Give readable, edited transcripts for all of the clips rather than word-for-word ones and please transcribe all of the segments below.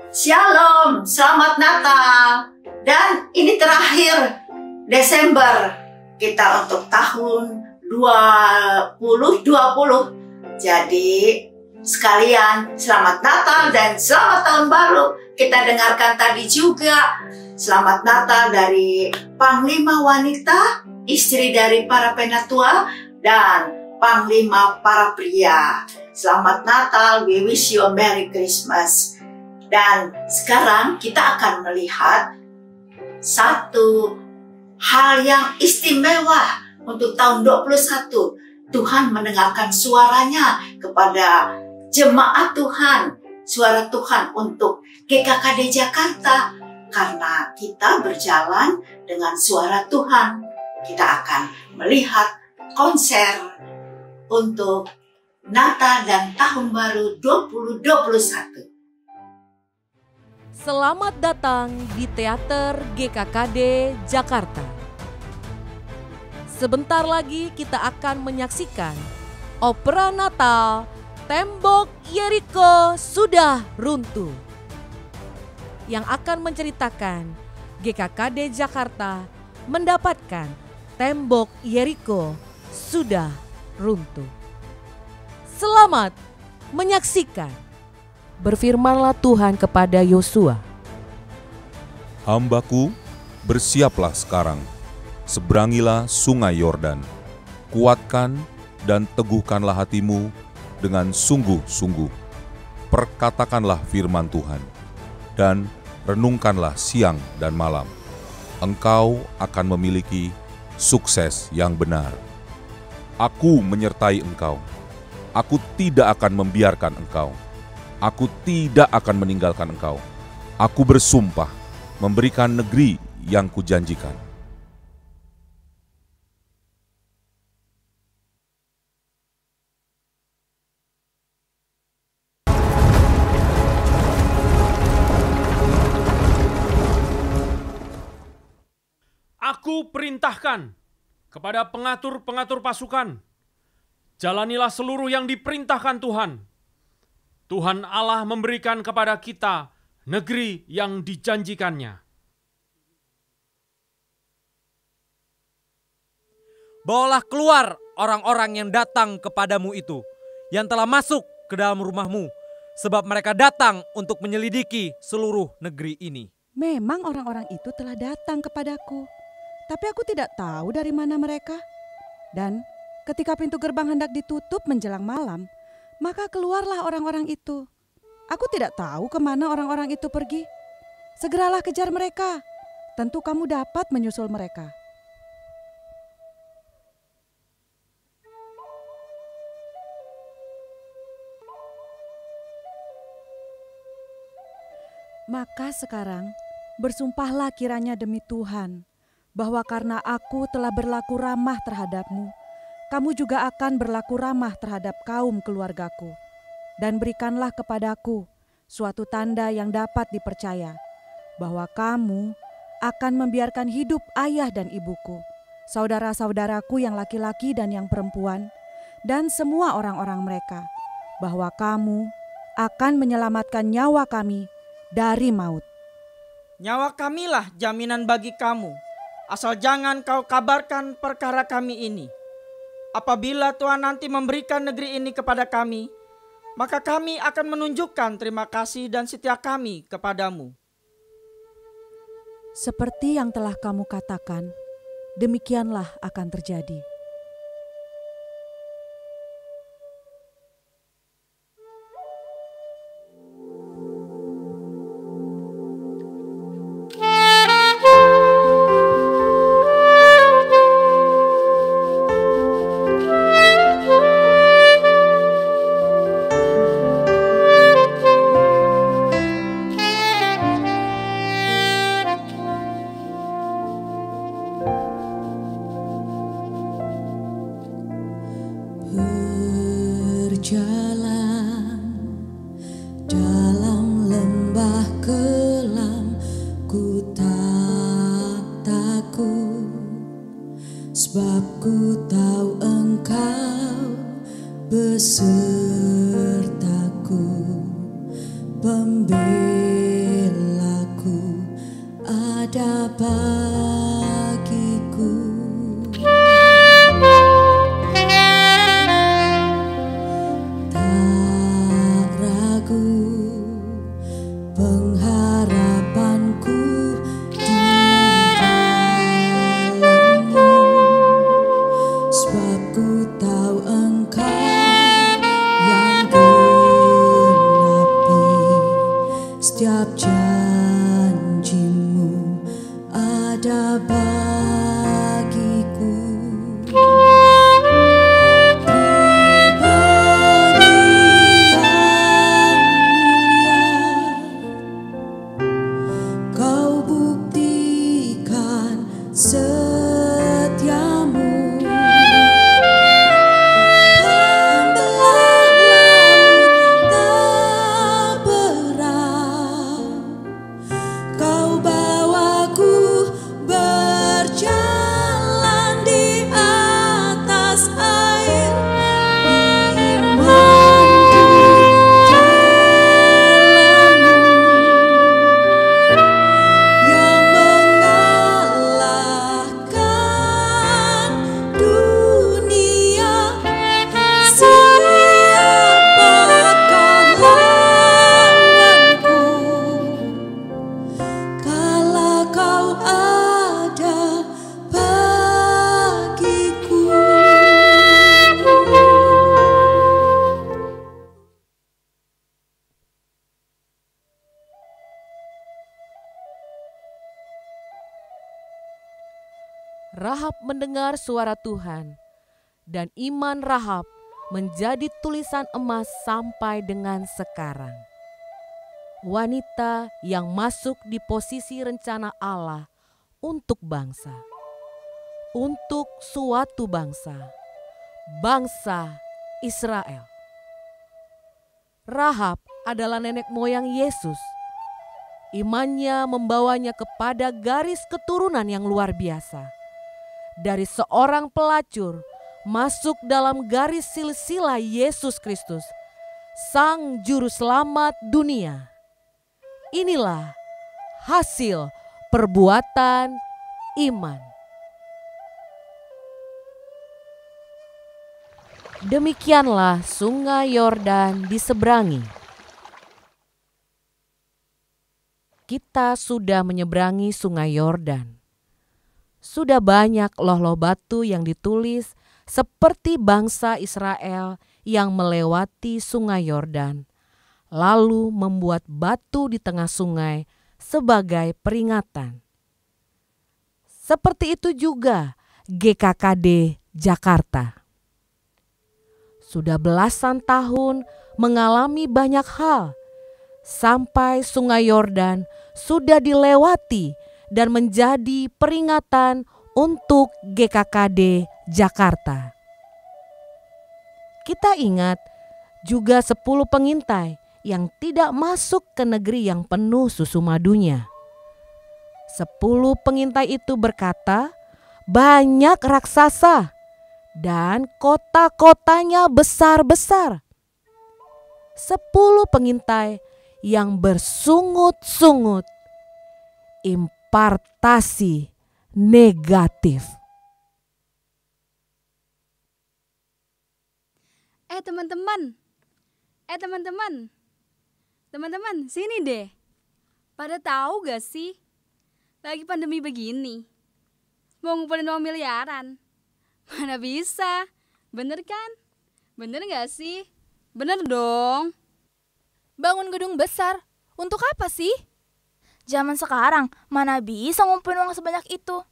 Shalom, selamat Natal. Dan ini terakhir Desember kita untuk tahun 2020. Jadi sekalian selamat Natal dan selamat tahun baru. Kita dengarkan tadi juga selamat Natal dari Panglima Wanita, istri dari para penatua, dan Panglima para pria. Selamat Natal, we wish you a Merry Christmas. Dan sekarang kita akan melihat satu hal yang istimewa untuk tahun 2021. Tuhan mendengarkan suaranya kepada jemaat Tuhan, suara Tuhan untuk GKKD Jakarta. Karena kita berjalan dengan suara Tuhan, kita akan melihat konser untuk Natal dan Tahun Baru 2021. Selamat datang di Teater GKKD Jakarta. Sebentar lagi kita akan menyaksikan opera Natal Tembok Yeriko Sudah Runtuh yang akan menceritakan GKKD Jakarta mendapatkan Tembok Yeriko Sudah Runtuh. Selamat menyaksikan. Berfirmanlah Tuhan kepada Yosua. Hambaku, bersiaplah sekarang, seberangilah sungai Yordan, kuatkan dan teguhkanlah hatimu dengan sungguh-sungguh. Perkatakanlah firman Tuhan, dan renungkanlah siang dan malam. Engkau akan memiliki sukses yang benar. Aku menyertai engkau, aku tidak akan membiarkan engkau. Aku tidak akan meninggalkan engkau. Aku bersumpah memberikan negeri yang kujanjikan. Aku perintahkan kepada pengatur-pengatur pasukan, jalanilah seluruh yang diperintahkan Tuhan. Tuhan Allah memberikan kepada kita negeri yang dijanjikannya. Bawalah keluar orang-orang yang datang kepadamu itu, yang telah masuk ke dalam rumahmu, sebab mereka datang untuk menyelidiki seluruh negeri ini. Memang orang-orang itu telah datang kepadaku, tapi aku tidak tahu dari mana mereka. Dan ketika pintu gerbang hendak ditutup menjelang malam, maka keluarlah orang-orang itu. Aku tidak tahu kemana orang-orang itu pergi. Segeralah kejar mereka. Tentu kamu dapat menyusul mereka. Maka sekarang bersumpahlah kiranya demi Tuhan, bahwa karena aku telah berlaku ramah terhadapmu, kamu juga akan berlaku ramah terhadap kaum keluargaku. Dan berikanlah kepadaku suatu tanda yang dapat dipercaya, bahwa kamu akan membiarkan hidup ayah dan ibuku, saudara-saudaraku yang laki-laki dan yang perempuan, dan semua orang-orang mereka, bahwa kamu akan menyelamatkan nyawa kami dari maut. Nyawa kamilah jaminan bagi kamu, asal jangan kau kabarkan perkara kami ini. Apabila Tuhan nanti memberikan negeri ini kepada kami, maka kami akan menunjukkan terima kasih dan setia kami kepadamu. Seperti yang telah kamu katakan, demikianlah akan terjadi. Sebab ku tahu Engkau besertaku, pembela bagiku. Tak ragu pengharapanku di dalam-Mu, sebab ku tahu Engkau yang genapi setiap janji-Mu ada bagiku. Kau buktikan setiamu, pembelah laut tak berat. Kau bawaku berjalan di atas air, imanku yang mengalahkan dunia. Siapakah lawanku kala Kau ada bagiku. Rahab mendengar suara Tuhan, dan iman Rahab menjadi tulisan emas sampai dengan sekarang. Wanita yang masuk di posisi rencana Allah untuk bangsa, untuk suatu bangsa, bangsa Israel. Rahab adalah nenek moyang Yesus. Imannya membawanya kepada garis keturunan yang luar biasa. Dari seorang pelacur masuk dalam garis silsilah Yesus Kristus, Sang Juru Selamat dunia. Inilah hasil perbuatan iman. Demikianlah Sungai Yordan diseberangi. Kita sudah menyeberangi Sungai Yordan. Sudah banyak loh-loh batu yang ditulis seperti bangsa Israel yang melewati Sungai Yordan, lalu membuat batu di tengah sungai sebagai peringatan. Seperti itu juga GKKD Jakarta. Sudah belasan tahun mengalami banyak hal, sampai Sungai Yordan sudah dilewati dan menjadi peringatan untuk GKKD Jakarta. Kita ingat juga 10 pengintai yang tidak masuk ke negeri yang penuh susu madunya. 10 pengintai itu berkata, banyak raksasa dan kota-kotanya besar-besar. 10 pengintai yang bersungut-sungut, impartasi negatif. Teman-teman, sini deh. Pada tahu gak sih, lagi pandemi begini, mau ngumpulin uang miliaran, mana bisa, bener kan? Bener gak sih? Bener dong. Bangun gedung besar, untuk apa sih? Zaman sekarang, mana bisa ngumpulin uang sebanyak itu?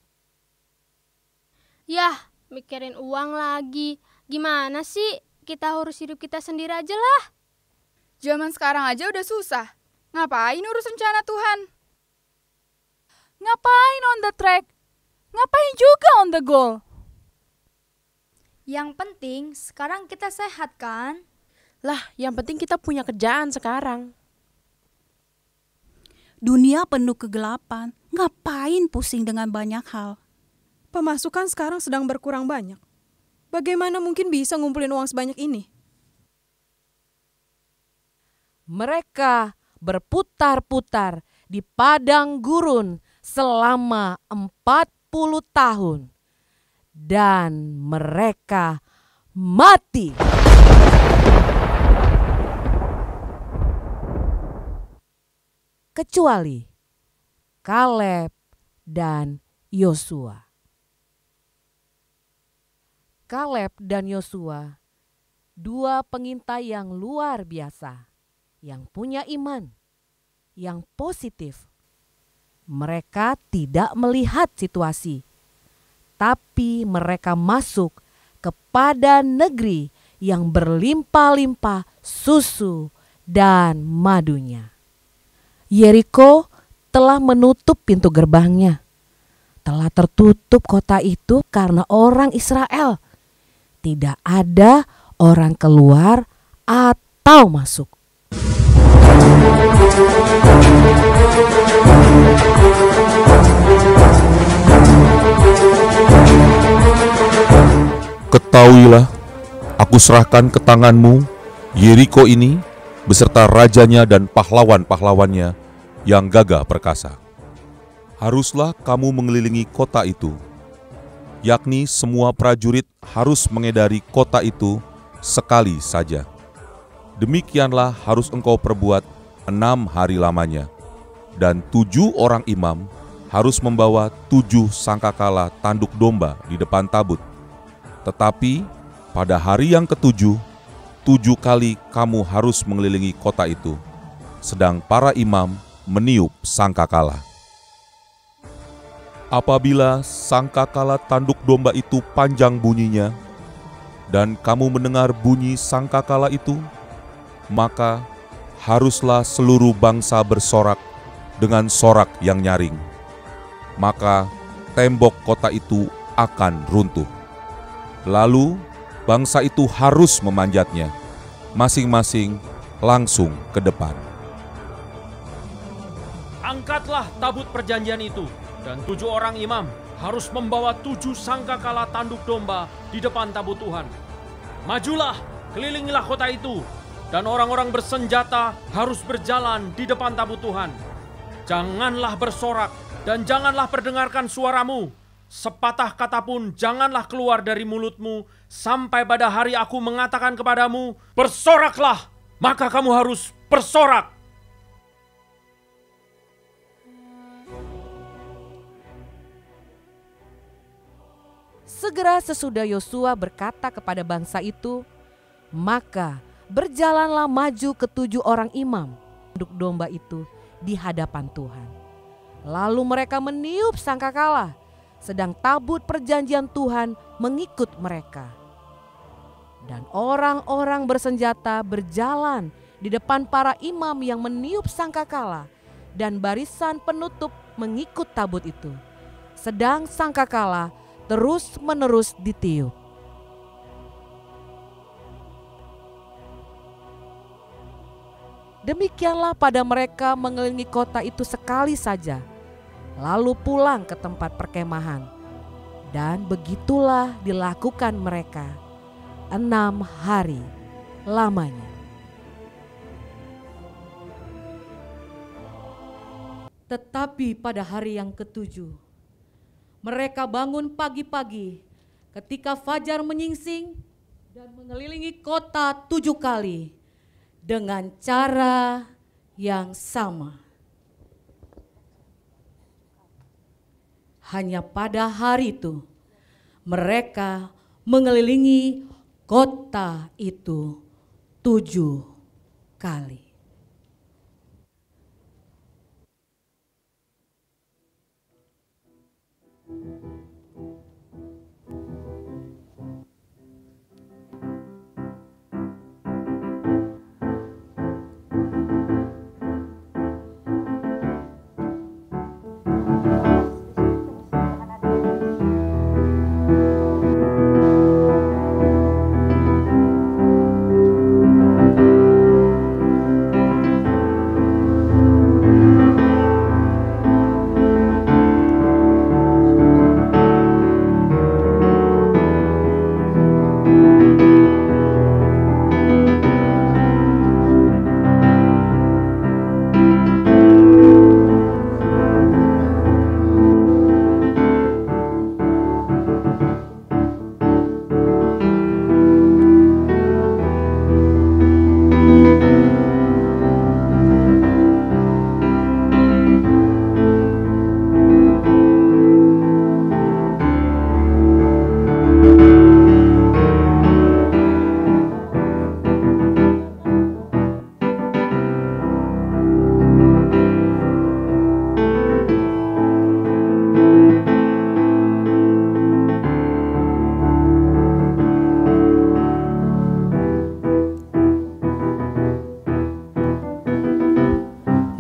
Yah, mikirin uang lagi. Gimana sih? Kita urus hidup kita sendiri aja lah. Zaman sekarang aja udah susah. Ngapain urus rencana Tuhan? Ngapain on the track? Ngapain juga on the goal? Yang penting sekarang kita sehat kan? Lah, yang penting kita punya kerjaan sekarang. Dunia penuh kegelapan. Ngapain pusing dengan banyak hal? Pemasukan sekarang sedang berkurang banyak. Bagaimana mungkin bisa ngumpulin uang sebanyak ini? Mereka berputar-putar di padang gurun selama 40 tahun dan mereka mati. Kecuali Kaleb dan Yosua. Kaleb dan Yosua, dua pengintai yang luar biasa, yang punya iman, yang positif. Mereka tidak melihat situasi, tapi mereka masuk kepada negeri yang berlimpah-limpah susu dan madunya. Yeriko telah menutup pintu gerbangnya. Telah tertutup kota itu karena orang Israel. Tidak ada orang keluar atau masuk. Ketahuilah, aku serahkan ke tanganmu Yeriko ini beserta rajanya dan pahlawan-pahlawannya yang gagah perkasa. Haruslah kamu mengelilingi kota itu, yakni semua prajurit harus mengedari kota itu sekali saja. Demikianlah harus engkau perbuat 6 hari lamanya, dan 7 orang imam harus membawa 7 sangkakala tanduk domba di depan tabut. Tetapi pada hari yang ke-7, 7 kali kamu harus mengelilingi kota itu, sedang para imam meniup sangkakala. Apabila sangkakala tanduk domba itu panjang bunyinya, dan kamu mendengar bunyi sangkakala itu, maka haruslah seluruh bangsa bersorak dengan sorak yang nyaring. Maka tembok kota itu akan runtuh. Lalu bangsa itu harus memanjatnya, masing-masing langsung ke depan. Angkatlah tabut perjanjian itu, dan 7 orang imam harus membawa 7 sangkakala tanduk domba di depan tabut Tuhan. Majulah, kelilingilah kota itu, dan orang-orang bersenjata harus berjalan di depan tabut Tuhan. Janganlah bersorak, dan janganlah perdengarkan suaramu. Sepatah kata pun janganlah keluar dari mulutmu, sampai pada hari aku mengatakan kepadamu, bersoraklah, maka kamu harus bersorak. Segera sesudah Yosua berkata kepada bangsa itu, maka berjalanlah maju ke-7 orang imam tanduk domba itu di hadapan Tuhan. Lalu mereka meniup sangkakala, sedang tabut perjanjian Tuhan mengikut mereka. Dan orang-orang bersenjata berjalan di depan para imam yang meniup sangkakala, dan barisan penutup mengikut tabut itu. Sedang sangkakala terus-menerus ditiup. Demikianlah pada mereka mengelilingi kota itu sekali saja, lalu pulang ke tempat perkemahan. Dan begitulah dilakukan mereka 6 hari lamanya. Tetapi pada hari yang ke-7, mereka bangun pagi-pagi ketika fajar menyingsing dan mengelilingi kota 7 kali dengan cara yang sama. Hanya pada hari itu mereka mengelilingi kota itu 7 kali.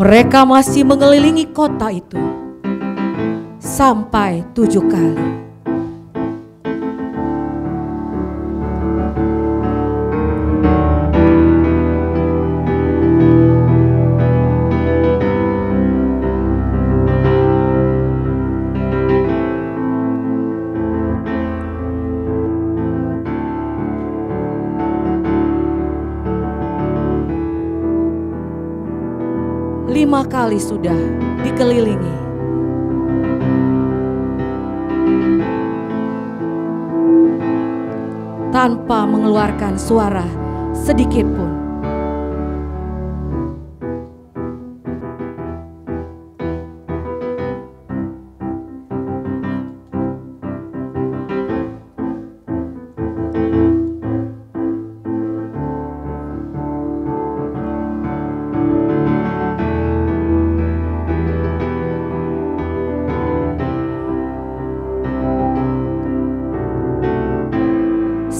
Mereka masih mengelilingi kota itu sampai 7 kali. Lima kali sudah dikelilingi. Tanpa mengeluarkan suara sedikit pun.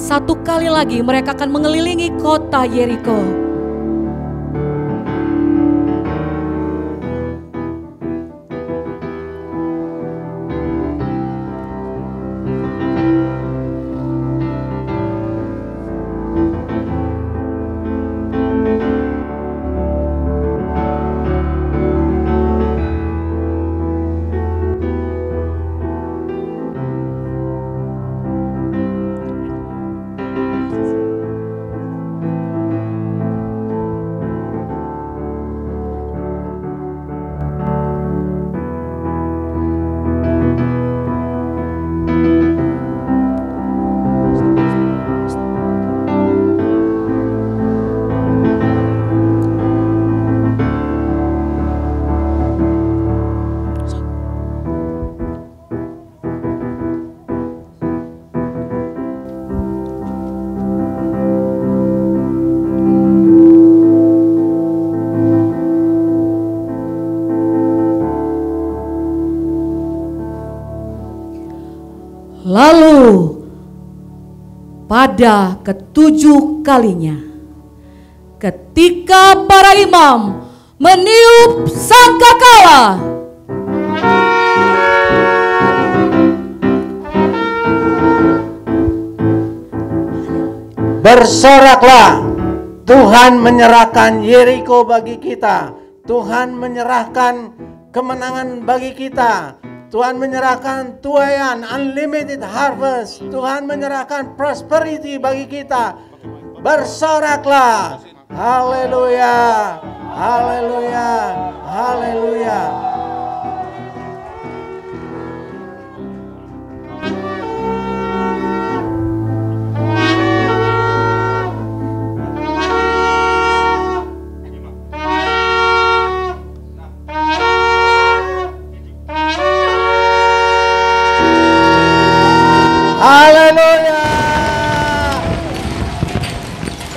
Satu kali lagi mereka akan mengelilingi kota Yeriko. Lalu pada ketujuh kalinya, ketika para imam meniup sangkakala, bersoraklah, Tuhan menyerahkan Yeriko bagi kita. Tuhan menyerahkan kemenangan bagi kita. Tuhan menyerahkan tuaian, unlimited harvest. Tuhan menyerahkan prosperity bagi kita. Bersoraklah. Haleluya. Haleluya. Haleluya. Haleluya.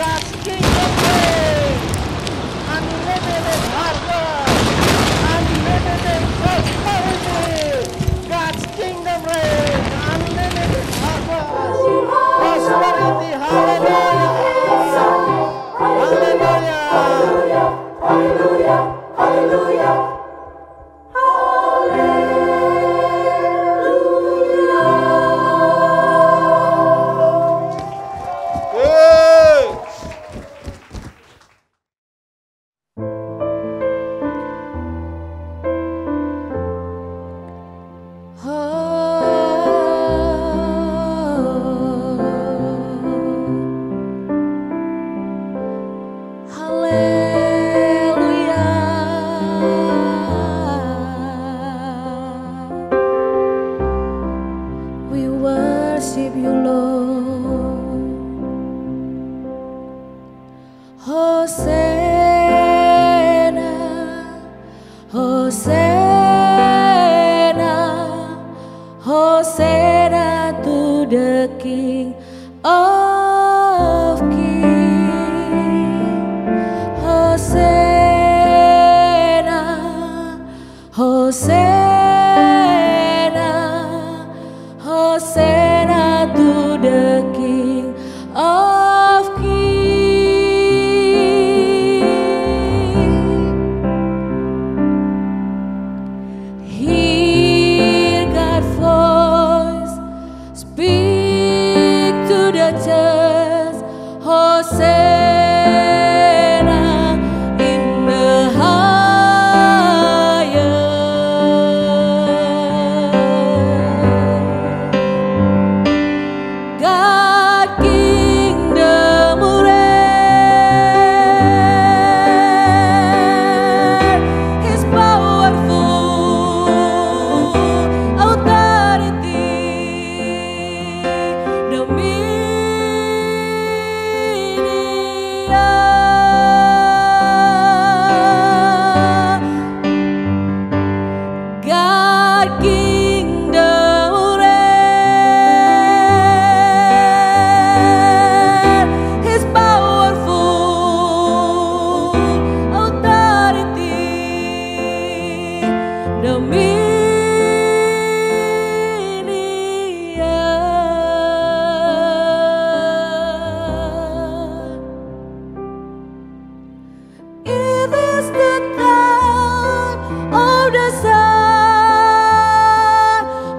God's kingdom reign. Unlimited harvest. Unlimited prosperity. God's kingdom reign. Unlimited harvest. Prosperity. Haleluya. Haleluya. Haleluya. Haleluya. demi It is the time of the sound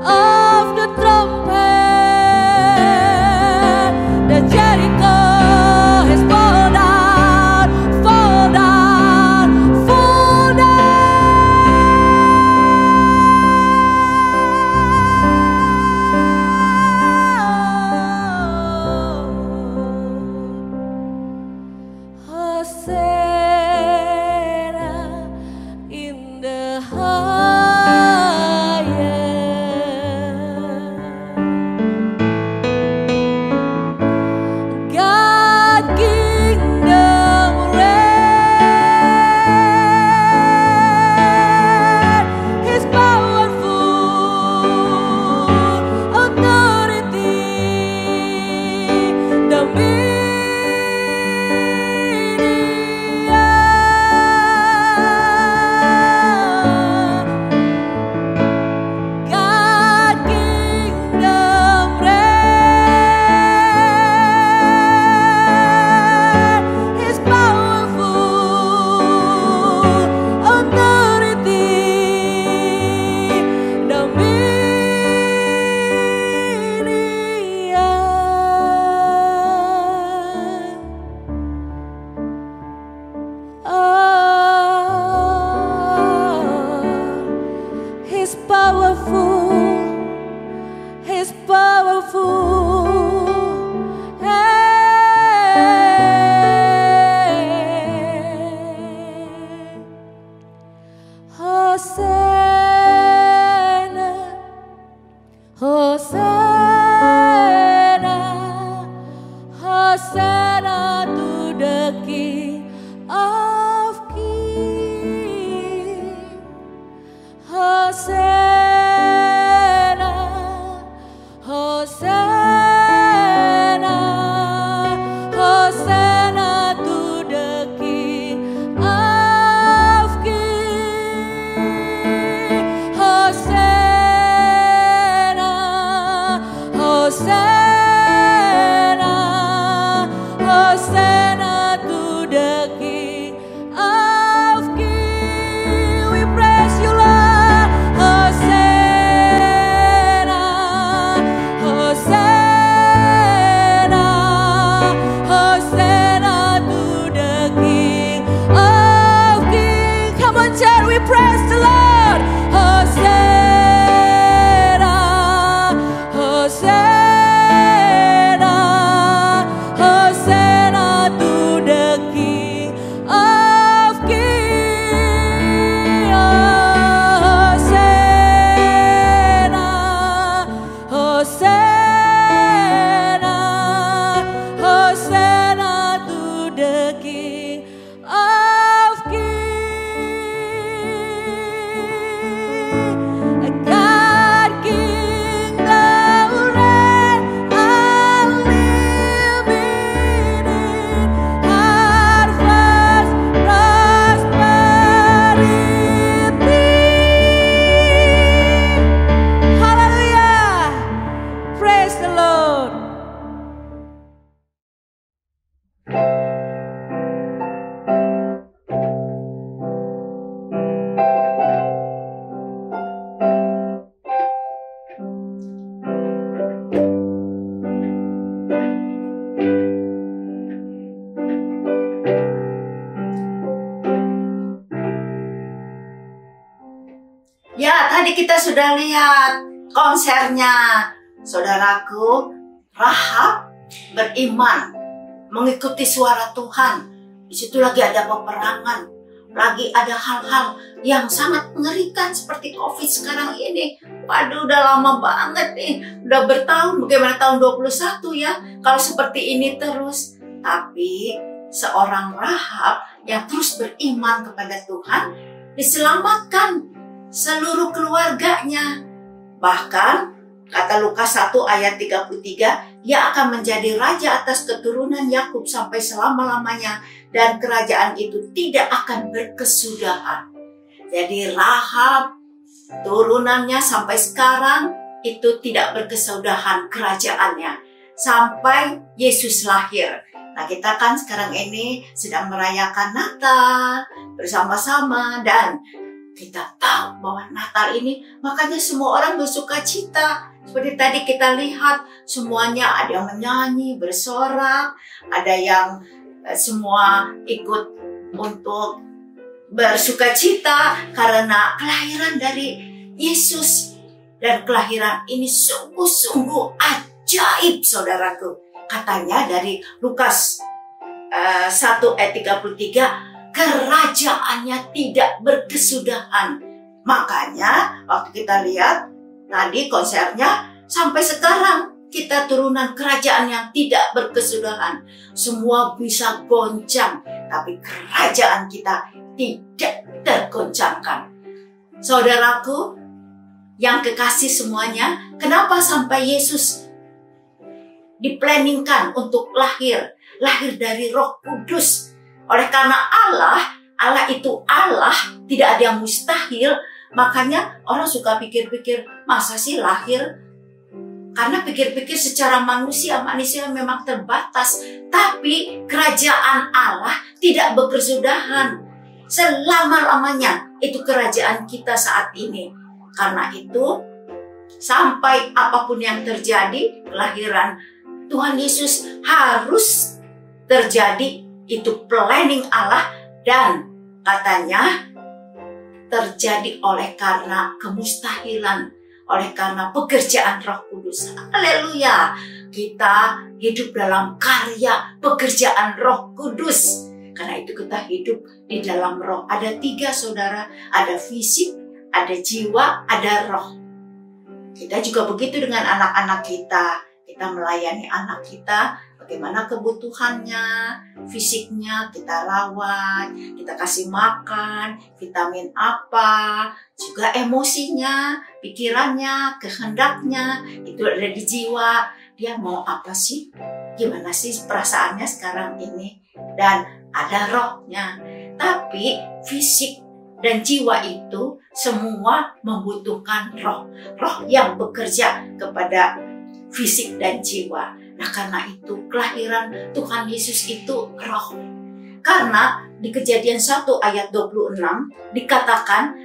of the trumpet. The Jericho has fallen down, fall down, fall down. Hosanna in the highest. God kingdom reign. His powerful authority. God kingdom reign. His powerful authority. He's powerful, He's powerful. Hosanna, Hosanna, Hosanna to the King of Kings. Hosanna, Hosanna, Hosanna to the King of Kings. Hosanna, Hosanna, Hosanna to the King of Kings. We praise you, Lord. Hosanna, Hosanna, Hosanna to the King of Kings. Come on, church, we praise the Lord. Hosanna, Hosanna, Hosanna to the King of Kings. Hosanna, Hosanna, Hosanna to the King of Kings. God kingdom reign, unlimited harvest prosperity. Hallelujah! Praise the Lord. Ya, tadi kita sudah lihat konsernya saudaraku. Rahab beriman, mengikuti suara Tuhan. Di situ lagi ada peperangan, lagi ada hal-hal yang sangat mengerikan seperti COVID sekarang ini. Waduh, udah lama banget nih, udah bertahun, bagaimana tahun 21 ya, kalau seperti ini terus. Tapi seorang Rahab yang terus beriman kepada Tuhan, diselamatkan seluruh keluarganya. Bahkan kata Lukas 1 ayat 33, ia akan menjadi raja atas keturunan Yakub sampai selama-lamanya, dan kerajaan itu tidak akan berkesudahan. Jadi Rahab turunannya sampai sekarang itu tidak berkesudahan kerajaannya sampai Yesus lahir. Nah, kita kan sekarang ini sedang merayakan Natal bersama-sama, dan kita tahu bahwa Natal ini makanya semua orang bersuka cita. Seperti tadi kita lihat, semuanya ada yang menyanyi, bersorak, ada yang semua ikut untuk bersuka cita karena kelahiran dari Yesus. Dan kelahiran ini sungguh-sungguh ajaib, saudaraku. Katanya dari Lukas 1 ayat 33, kerajaannya tidak berkesudahan. Makanya waktu kita lihat tadi konsernya, sampai sekarang kita turunan kerajaan yang tidak berkesudahan. Semua bisa goncang, tapi kerajaan kita tidak tergoncangkan. Saudaraku yang kekasih semuanya, kenapa sampai Yesus diplanningkan untuk lahir dari Roh Kudus? Oleh karena Allah itu Allah, tidak ada yang mustahil. Makanya orang suka pikir-pikir, masa sih lahir? Karena pikir-pikir secara manusia memang terbatas. Tapi kerajaan Allah tidak berkesudahan selama-lamanya. Itu kerajaan kita saat ini. Karena itu, sampai apapun yang terjadi, kelahiran Tuhan Yesus harus terjadi. Itu planning Allah, dan katanya terjadi oleh karena kemustahilan, oleh karena pekerjaan Roh Kudus. Haleluya. Kita hidup dalam karya pekerjaan Roh Kudus. Karena itu kita hidup di dalam roh. Ada 3, saudara. Ada fisik, ada jiwa, ada roh. Kita juga begitu dengan anak-anak kita. Kita melayani anak kita, bagaimana kebutuhannya, fisiknya kita rawat, kita kasih makan, vitamin apa, juga emosinya, pikirannya, kehendaknya, itu ada di jiwa. Dia mau apa sih? Gimana sih perasaannya sekarang ini? Dan ada rohnya. Tapi fisik dan jiwa itu semua membutuhkan roh. Roh yang bekerja kepada fisik dan jiwa. Nah, karena itu kelahiran Tuhan Yesus itu roh. Karena di Kejadian 1 ayat 26 dikatakan,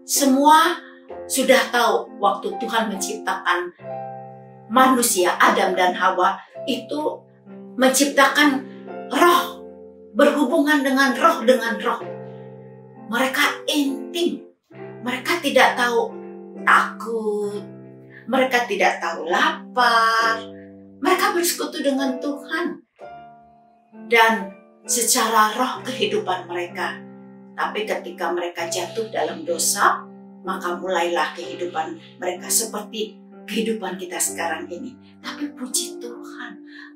semua sudah tahu waktu Tuhan menciptakan manusia, Adam dan Hawa, itu menciptakan roh, berhubungan dengan roh. Mereka intim. Mereka tidak tahu takut. Mereka tidak tahu lapar. Mereka bersekutu dengan Tuhan. Dan secara roh kehidupan mereka. Tapi ketika mereka jatuh dalam dosa, maka mulailah kehidupan mereka seperti kehidupan kita sekarang ini. Tapi puji Tuhan,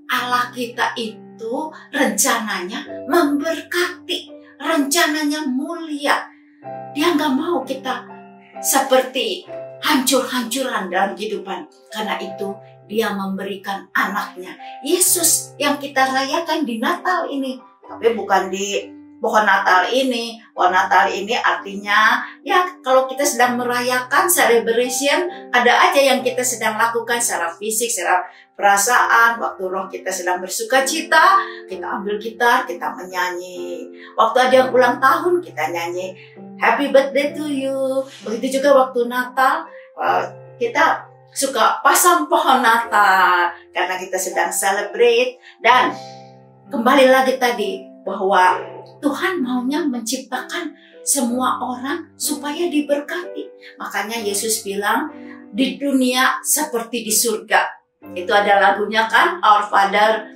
Allah kita itu rencananya memberkati, rencananya mulia. Dia nggak mau kita seperti hancur-hancuran dalam kehidupan. Karena itu dia memberikan anaknya, Yesus, yang kita rayakan di Natal ini. Tapi bukan di pohon Natal ini. Pohon Natal ini artinya, ya kalau kita sedang merayakan celebration, ada aja yang kita sedang lakukan secara fisik, secara perasaan. Waktu roh kita sedang bersuka cita, kita ambil gitar, kita menyanyi. Waktu ada yang ulang tahun, kita nyanyi Happy Birthday to you. Begitu juga waktu Natal, kita suka pasang pohon Natal karena kita sedang celebrate. Dan kembali lagi tadi bahwa Tuhan maunya menciptakan semua orang supaya diberkati. Makanya Yesus bilang di dunia seperti di surga. Itu ada lagunya kan, Our Father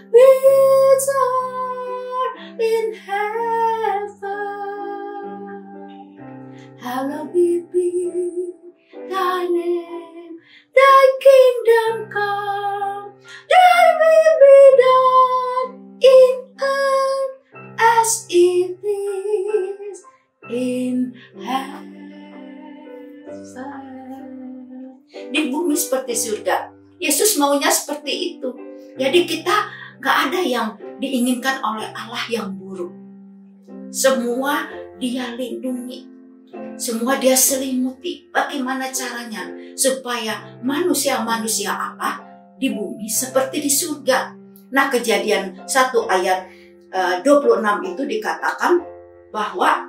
which art in heaven, hallowed be thy name, thy kingdom come, thy will be done in earth as it is in heaven. Di bumi seperti surga. Yesus maunya seperti itu. Jadi kita gak ada yang diinginkan oleh Allah yang buruk. Semua Dia lindungi. Semua Dia selimuti. Bagaimana caranya supaya manusia-manusia apa di bumi seperti di surga. Nah, Kejadian 1 ayat 26 itu dikatakan bahwa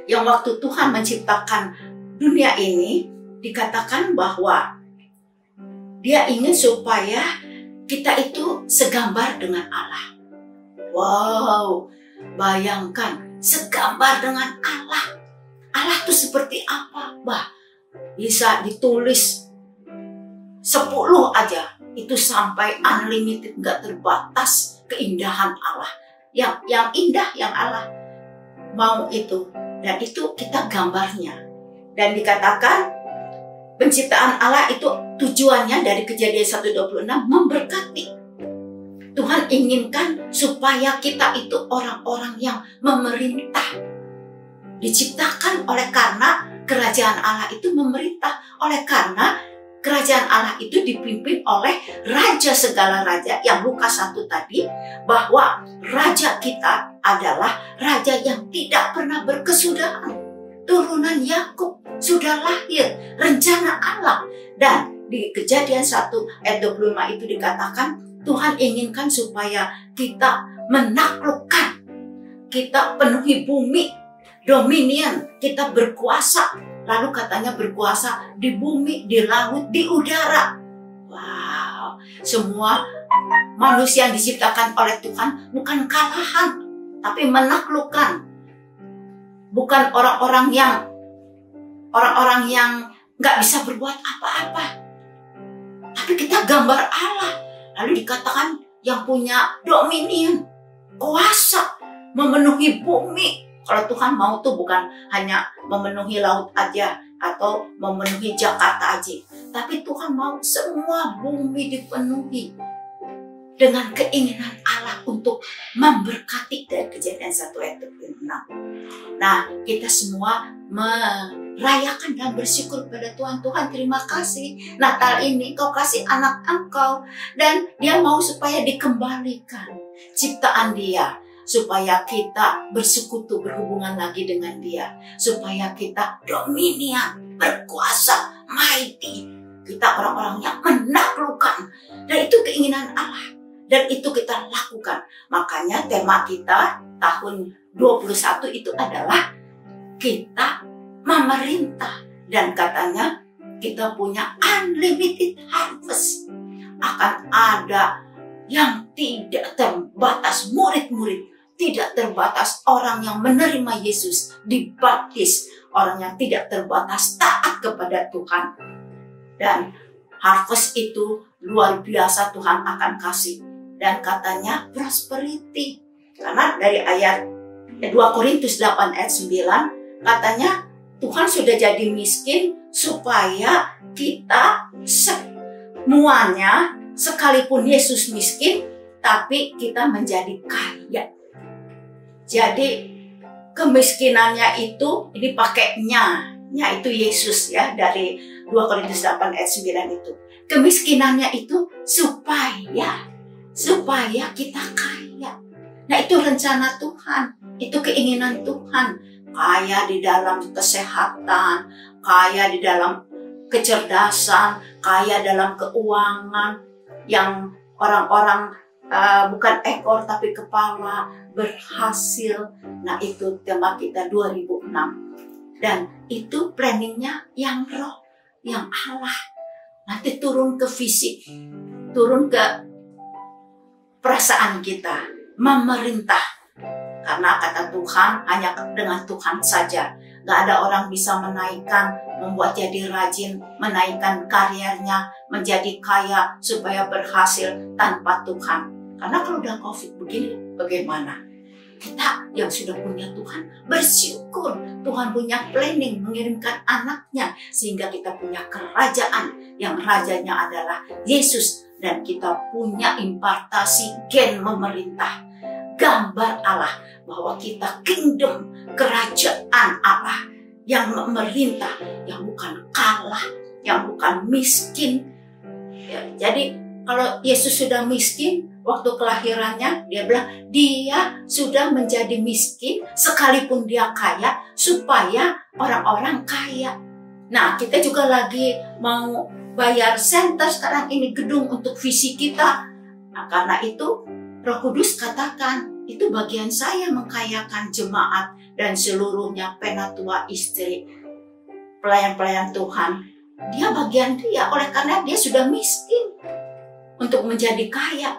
yang waktu Tuhan menciptakan dunia ini, dikatakan bahwa Dia ingin supaya kita itu segambar dengan Allah. Wow, bayangkan segambar dengan Allah. Allah itu seperti apa? Bah, bisa ditulis 10 aja. Itu sampai unlimited, nggak terbatas keindahan Allah. Yang indah yang Allah mau itu. Dan itu kita gambarnya. Dan dikatakan penciptaan Allah itu tujuannya dari Kejadian 1:26 memberkati. Tuhan inginkan supaya kita itu orang-orang yang memerintah. Diciptakan oleh karena kerajaan Allah itu memerintah. Oleh karena kerajaan Allah itu dipimpin oleh Raja segala raja yang Lukas 1 tadi, bahwa Raja kita adalah Raja yang tidak pernah berkesudahan. Turunan Yakub sudah lahir, rencana Allah. Dan di Kejadian 1 ayat 25 itu dikatakan Tuhan inginkan supaya kita menaklukkan, kita penuhi bumi, dominion, kita berkuasa. Lalu katanya berkuasa di bumi, di laut, di udara. Wow, semua manusia yang diciptakan oleh Tuhan bukan kalahan, tapi menaklukkan. Bukan orang-orang yang nggak bisa berbuat apa-apa. Tapi kita gambar Allah. Lalu dikatakan yang punya dominion, kuasa, memenuhi bumi. Kalau Tuhan mau tuh bukan hanya memenuhi laut aja atau memenuhi Jakarta aja. Tapi Tuhan mau semua bumi dipenuhi dengan keinginan Allah untuk memberkati. Dari Kejadian 1 ayat 26. Nah, kita semua merayakan dan bersyukur pada Tuhan. Tuhan, terima kasih Natal ini Kau kasih anak Engkau. Dan Dia mau supaya dikembalikan ciptaan Dia. Supaya kita bersekutu, berhubungan lagi dengan Dia. Supaya kita dominion, berkuasa, mighty. Kita orang-orang yang menaklukkan. Dan itu keinginan Allah. Dan itu kita lakukan. Makanya tema kita tahun 21 itu adalah kita memerintah. Dan katanya kita punya unlimited harvest. Akan ada yang tidak terbatas, murid-murid. Tidak terbatas orang yang menerima Yesus, dibaptis. Orang yang tidak terbatas taat kepada Tuhan. Dan harvest itu luar biasa Tuhan akan kasih. Dan katanya prosperity. Karena dari ayat 2 Korintus 8 ayat 9 katanya Tuhan sudah jadi miskin supaya kita semuanya, sekalipun Yesus miskin, tapi kita menjadi kaya. Jadi kemiskinannya itu, ini pakai nya itu Yesus ya, dari 2 Korintus 8 ayat 9 itu. Kemiskinannya itu supaya kita kaya. Nah, itu rencana Tuhan, itu keinginan Tuhan. Kaya di dalam kesehatan, kaya di dalam kecerdasan, kaya dalam keuangan, yang orang-orang bukan ekor tapi kepala, berhasil. Nah, itu tema kita 2006. Dan itu planningnya yang roh, yang Allah. Nanti turun ke fisik, turun ke perasaan kita, memerintah. Karena kata Tuhan, hanya dengan Tuhan saja. Gak ada orang bisa menaikkan, membuat jadi rajin, menaikkan karirnya, menjadi kaya, supaya berhasil tanpa Tuhan. Karena kalau udah COVID begini, bagaimana? Kita yang sudah punya Tuhan, bersyukur Tuhan punya planning, mengirimkan anaknya, sehingga kita punya kerajaan, yang rajanya adalah Yesus. Dan kita punya impartasi gen memerintah. Gambar Allah, bahwa kita kingdom, kerajaan Allah, yang memerintah, yang bukan kalah, yang bukan miskin. Ya, jadi kalau Yesus sudah miskin, waktu kelahirannya dia bilang dia sudah menjadi miskin sekalipun dia kaya supaya orang-orang kaya. Nah, kita juga lagi mau bayar center sekarang ini gedung untuk visi kita. Nah, karena itu Roh Kudus katakan itu bagian saya mengkayakan jemaat dan seluruhnya penatua istri, pelayan-pelayan Tuhan. Dia bagian dia, oleh karena dia sudah miskin untuk menjadi kaya.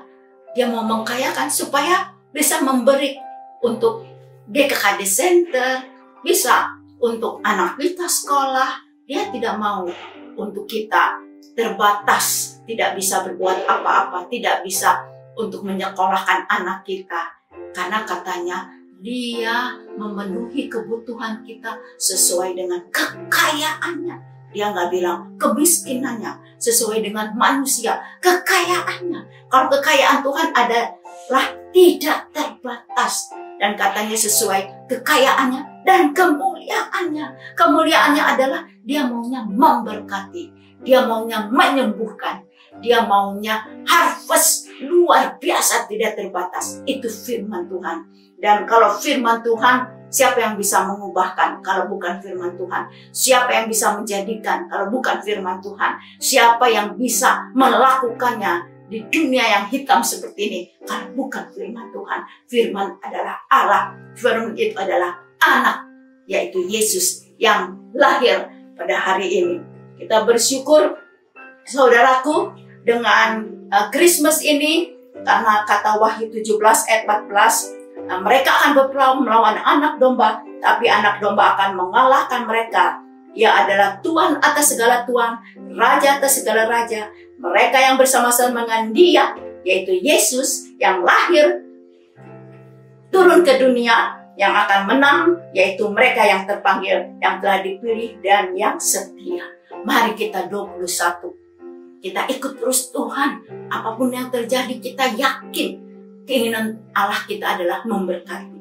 Dia mau mengkayakan supaya bisa memberi untuk GKKD Center, bisa untuk anak kita sekolah. Dia tidak mau untuk kita terbatas, tidak bisa berbuat apa-apa, tidak bisa untuk menyekolahkan anak kita. Karena katanya dia memenuhi kebutuhan kita sesuai dengan kekayaannya. Dia nggak bilang kemiskinannya, sesuai dengan manusia, kekayaannya. Kalau kekayaan Tuhan adalah tidak terbatas. Dan katanya sesuai kekayaannya dan kemuliaannya. Kemuliaannya adalah dia maunya memberkati. Dia maunya menyembuhkan. Dia maunya harvest luar biasa, tidak terbatas. Itu firman Tuhan. Dan kalau firman Tuhan, siapa yang bisa mengubahkan kalau bukan firman Tuhan? Siapa yang bisa menjadikan kalau bukan firman Tuhan? Siapa yang bisa melakukannya di dunia yang hitam seperti ini kalau bukan firman Tuhan? Firman adalah Allah. Firman itu adalah anak, yaitu Yesus yang lahir pada hari ini. Kita bersyukur, saudaraku, dengan Christmas ini, karena kata Wahyu 17 ayat 14, mereka akan berperang melawan anak domba, tapi anak domba akan mengalahkan mereka. Ia adalah Tuhan atas segala Tuhan, Raja atas segala Raja. Mereka yang bersama-sama dengan Dia, yaitu Yesus yang lahir, turun ke dunia, yang akan menang, yaitu mereka yang terpanggil, yang telah dipilih, dan yang setia. Mari kita 21. Kita ikut terus Tuhan. Apapun yang terjadi, kita yakin keinginan Allah kita adalah memberkati.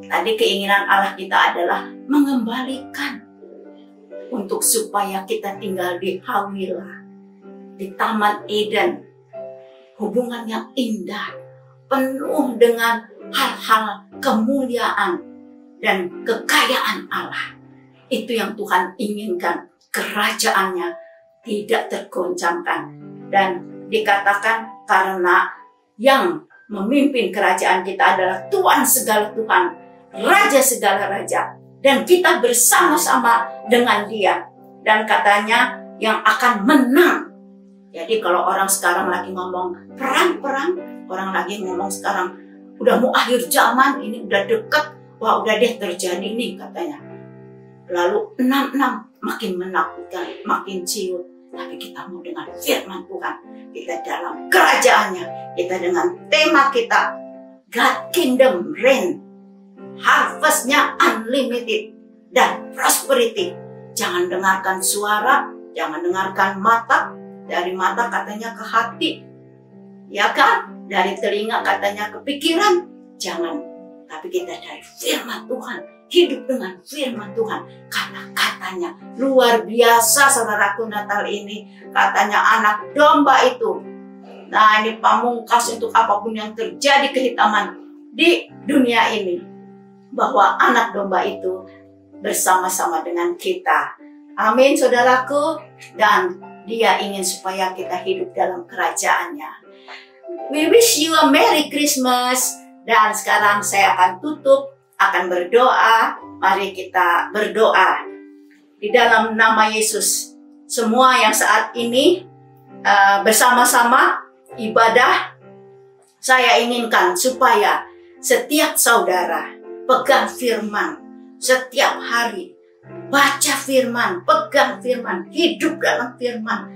Tadi keinginan Allah kita adalah mengembalikan untuk supaya kita tinggal di Hawilah, di Taman Eden. Hubungan yang indah, penuh dengan hal-hal kemuliaan dan kekayaan Allah. Itu yang Tuhan inginkan. Kerajaannya tidak tergoncangkan. Dan dikatakan karena yang memimpin kerajaan kita adalah Tuhan segala Tuhan, Raja segala Raja. Dan kita bersama-sama dengan Dia. Dan katanya yang akan menang. Jadi kalau orang sekarang lagi ngomong perang-perang, orang lagi ngomong sekarang udah mau akhir zaman, ini udah deket, wah udah deh terjadi nih katanya. Lalu 66 makin menakutkan, makin ciut. Tapi kita mau dengan firman Tuhan. Kita dalam kerajaannya. Kita dengan tema kita, God Kingdom Reign. Harvestnya unlimited dan prosperity. Jangan dengarkan suara, jangan dengarkan mata. Dari mata katanya ke hati. Ya kan? Dari telinga katanya ke pikiran. Jangan. Tapi kita dari firman Tuhan. Hidup dengan firman Tuhan. Karena katanya luar biasa saudaraku Natal ini. Katanya anak domba itu. Nah ini pamungkas untuk apapun yang terjadi kehitaman di dunia ini. Bahwa anak domba itu bersama-sama dengan kita. Amin saudaraku. Dan Dia ingin supaya kita hidup dalam kerajaannya. We wish you a Merry Christmas. Dan sekarang saya akan tutup, akan berdoa. Mari kita berdoa. Di dalam nama Yesus, semua yang saat ini bersama-sama ibadah, saya inginkan supaya setiap saudara pegang firman setiap hari. Baca firman, pegang firman, hidup dalam firman.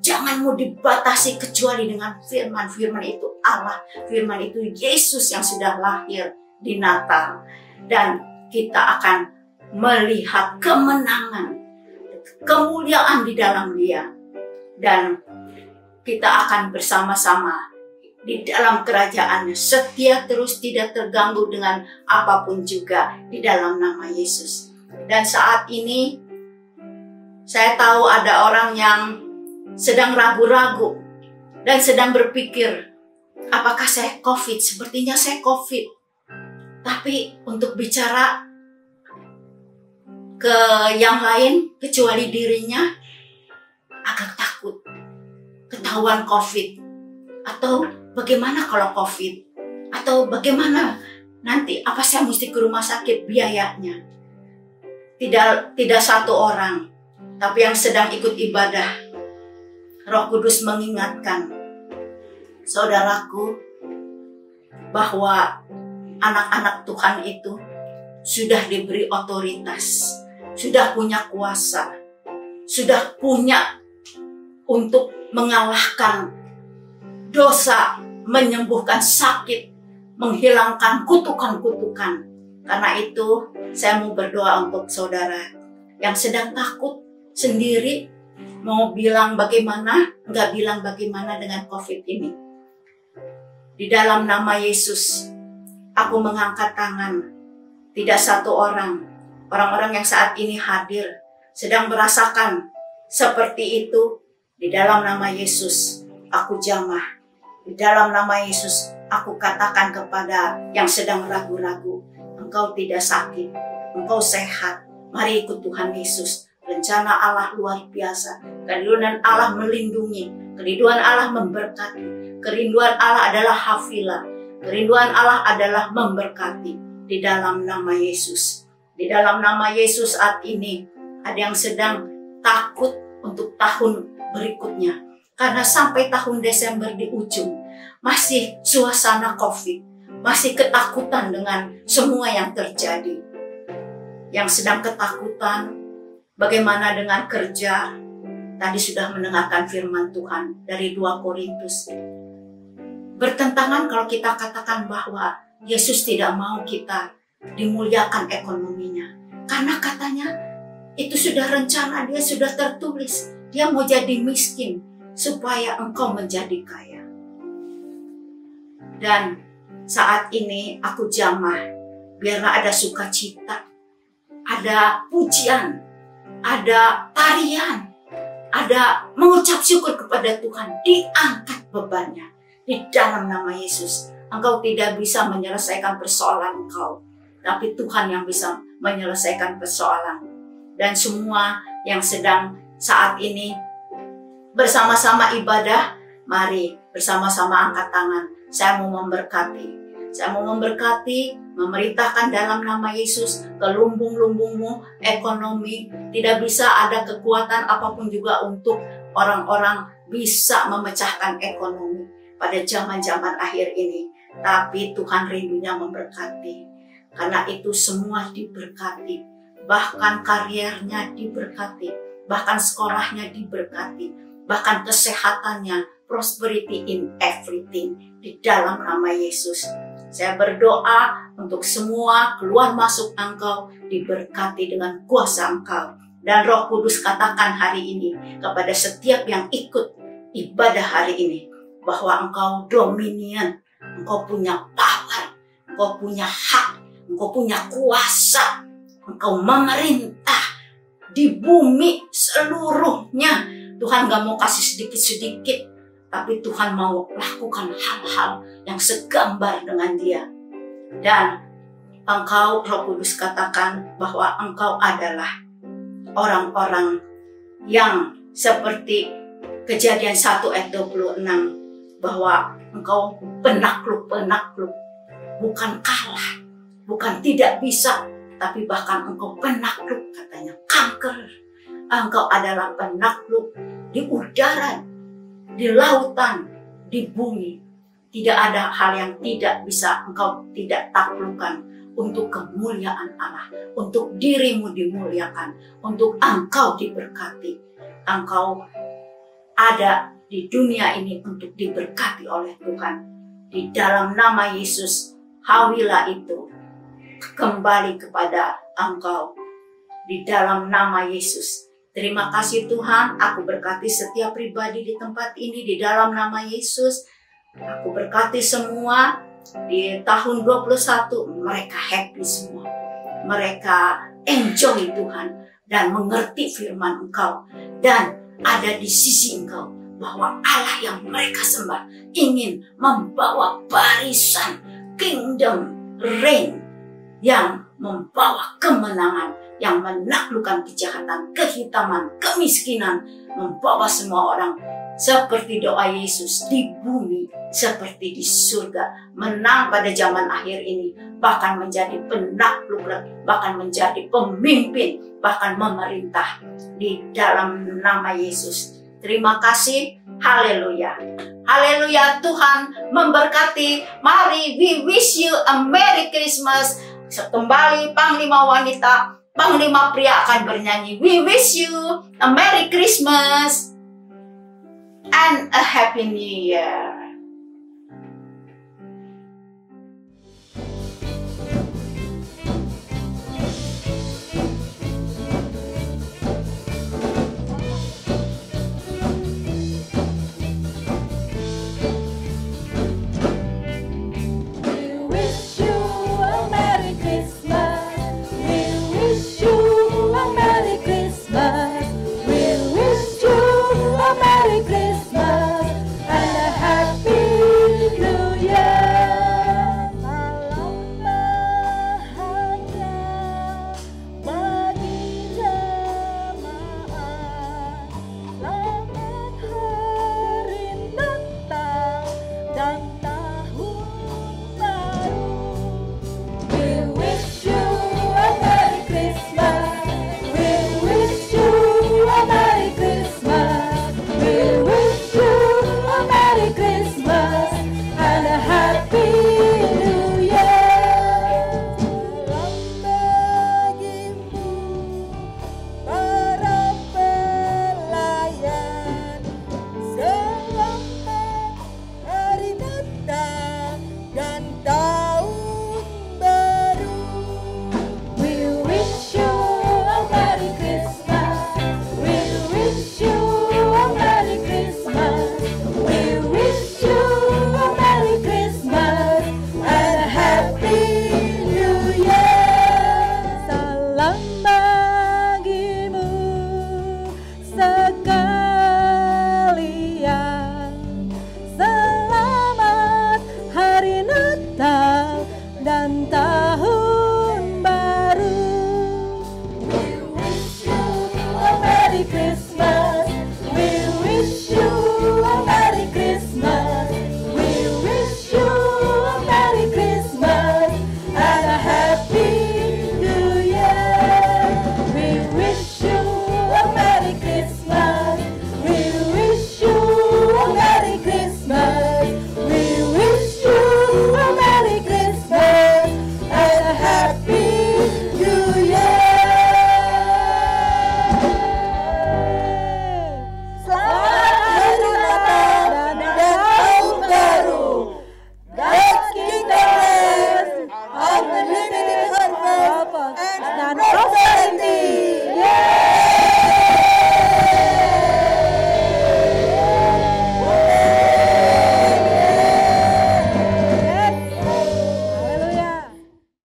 Jangan mau dibatasi kecuali dengan firman. Firman itu Allah, firman itu Yesus yang sudah lahir di Natal. Dan kita akan melihat kemenangan, kemuliaan di dalam Dia. Dan kita akan bersama-sama di dalam kerajaannya, setia terus, tidak terganggu dengan apapun juga di dalam nama Yesus. Dan saat ini saya tahu ada orang yang sedang ragu-ragu dan sedang berpikir, apakah saya COVID? Sepertinya saya COVID. Tapi untuk bicara ke yang lain kecuali dirinya, agak takut ketahuan COVID. Atau bagaimana kalau COVID? Atau bagaimana nanti, apa saya mesti ke rumah sakit biayanya? Tidak satu orang, tapi yang sedang ikut ibadah. Roh Kudus mengingatkan, saudaraku, bahwa anak-anak Tuhan itu sudah diberi otoritas, sudah punya kuasa, sudah punya untuk mengalahkan dosa, menyembuhkan sakit, menghilangkan kutukan-kutukan. Karena itu saya mau berdoa untuk saudara yang sedang takut sendiri, mau bilang bagaimana, nggak bilang bagaimana dengan COVID ini. Di dalam nama Yesus, aku mengangkat tangan. Tidak satu orang-orang yang saat ini hadir, sedang merasakan seperti itu. Di dalam nama Yesus, aku jamah. Di dalam nama Yesus, aku katakan kepada yang sedang ragu-ragu, engkau tidak sakit, engkau sehat. Mari ikut Tuhan Yesus. Rencana Allah luar biasa. Kerinduan Allah melindungi. Kerinduan Allah memberkati. Kerinduan Allah adalah hafilah. Kerinduan Allah adalah memberkati. Di dalam nama Yesus. Di dalam nama Yesus saat ini, ada yang sedang takut untuk tahun berikutnya. Karena sampai tahun Desember di ujung, masih suasana COVID. Masih ketakutan dengan semua yang terjadi. Yang sedang ketakutan, bagaimana dengan kerja? Tadi sudah mendengarkan firman Tuhan dari 2 Korintus. Bertentangan kalau kita katakan bahwa Yesus tidak mau kita dimuliakan ekonominya. Karena katanya itu sudah rencana, dia sudah tertulis. Dia mau jadi miskin supaya engkau menjadi kaya. Dan saat ini aku jamah, biarlah ada sukacita, ada pujian, ada tarian, ada mengucap syukur kepada Tuhan. Diangkat bebannya di dalam nama Yesus. Engkau tidak bisa menyelesaikan persoalan engkau, tapi Tuhan yang bisa menyelesaikan persoalan. Dan semua yang sedang saat ini bersama-sama ibadah, mari bersama-sama angkat tangan. Saya mau memberkati. Saya mau memberkati, memerintahkan dalam nama Yesus ke lumbung-lumbungmu ekonomi. Tidak bisa ada kekuatan apapun juga untuk orang-orang bisa memecahkan ekonomi pada zaman-zaman akhir ini. Tapi Tuhan rindunya memberkati. Karena itu semua diberkati. Bahkan karirnya diberkati. Bahkan sekolahnya diberkati. Bahkan kesehatannya, prosperity in everything. Di dalam nama Yesus. Saya berdoa untuk semua keluar masuk engkau diberkati dengan kuasa engkau. Dan Roh Kudus katakan hari ini kepada setiap yang ikut ibadah hari ini, bahwa engkau dominion, engkau punya power, engkau punya hak, engkau punya kuasa, engkau memerintah di bumi seluruhnya. Tuhan gak mau kasih sedikit-sedikit, tapi Tuhan mau lakukan hal-hal yang segambar dengan Dia. Dan engkau, Roh Kudus katakan bahwa engkau adalah orang-orang yang seperti Kejadian 1 ayat 26, bahwa engkau penakluk-penakluk, bukan kalah, bukan tidak bisa, tapi bahkan engkau penakluk, katanya kanker. Engkau adalah penakluk di udara, di lautan, di bumi. Tidak ada hal yang tidak bisa engkau tidak taklukkan untuk kemuliaan Allah, untuk dirimu dimuliakan, untuk engkau diberkati. Engkau ada di dunia ini untuk diberkati oleh Tuhan. Di dalam nama Yesus, hawilah itu kembali kepada engkau. Di dalam nama Yesus. Terima kasih Tuhan, aku berkati setiap pribadi di tempat ini di dalam nama Yesus. Aku berkati semua di tahun 21, mereka happy semua. Mereka enjoy Tuhan dan mengerti firman Engkau. Dan ada di sisi Engkau. bahwa Allah yang mereka sembah ingin membawa barisan kingdom reign yang membawa kemenangan, yang menaklukkan kejahatan, kehitaman, kemiskinan, membawa semua orang seperti doa Yesus di bumi seperti di surga, menang pada zaman akhir ini, bahkan menjadi penakluk, bahkan menjadi pemimpin, bahkan memerintah di dalam nama Yesus. Terima kasih, haleluya. Haleluya, Tuhan memberkati. Mari we wish you a Merry Christmas. Kembali Panglima Wanita, Panglima Pria akan bernyanyi. We wish you a Merry Christmas and a Happy New Year.